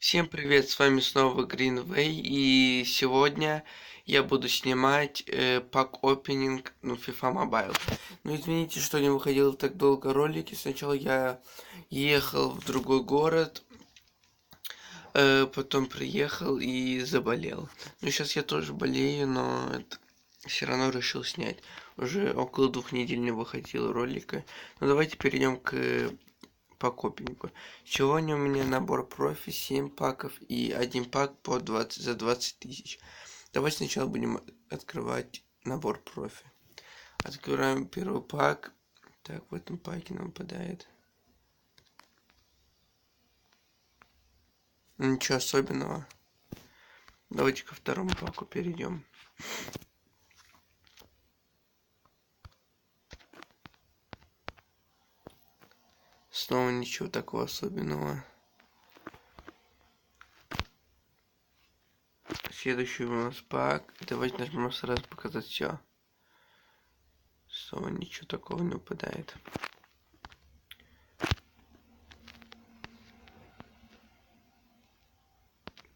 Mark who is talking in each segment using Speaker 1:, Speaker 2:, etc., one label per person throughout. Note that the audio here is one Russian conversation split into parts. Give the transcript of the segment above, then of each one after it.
Speaker 1: Всем привет, с вами снова Greenway, и сегодня я буду снимать пак опенинг, FIFA Mobile. Ну извините, что не выходил так долго ролики. Сначала я ехал в другой город, потом приехал и заболел. Ну сейчас я тоже болею, но все равно решил снять. Уже около 2 недель не выходил ролика. Ну давайте перейдем к по копингу. Сегодня у меня набор профи, 7 паков и один пак по 20 за 20 тысяч. Давай сначала будем открывать набор профи. Открываем первый пак. Так, в этом паке нам выпадает ничего особенного. Давайте ко второму паку перейдем. Снова ничего такого особенного. Следующий у нас пак. Давайте нажмем сразу показать все. Снова ничего такого не выпадает.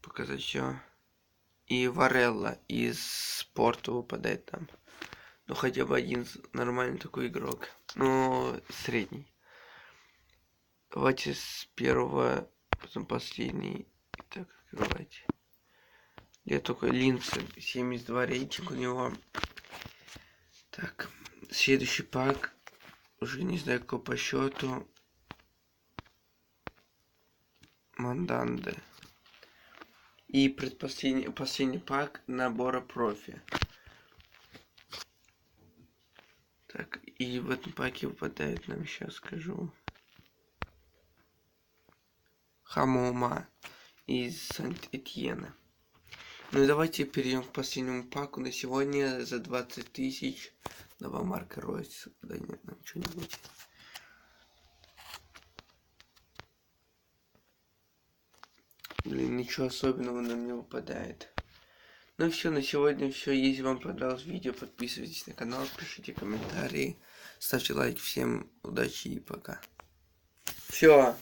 Speaker 1: Показать все. И Варелла из спорта выпадает там. Ну хотя бы один нормальный такой игрок. Ну, средний. Давайте с первого, потом последний. Итак, открывайте. Я только Линса, 72 рейтинг у него. Так, следующий пак. Уже не знаю, какой по счету. Манданде. И последний пак набора профи. Так, и в этом паке выпадает нам, сейчас скажу, Хамома из Сант-Этьена. Ну и давайте перейдем к последнему паку на сегодня за 20 тысяч. Давай Марка Ройса, куда-нибудь нам что-нибудь. Блин, ничего особенного нам не выпадает. Ну все, на сегодня все. Если вам понравилось видео, подписывайтесь на канал, пишите комментарии, ставьте лайк. Всем удачи и пока. Все.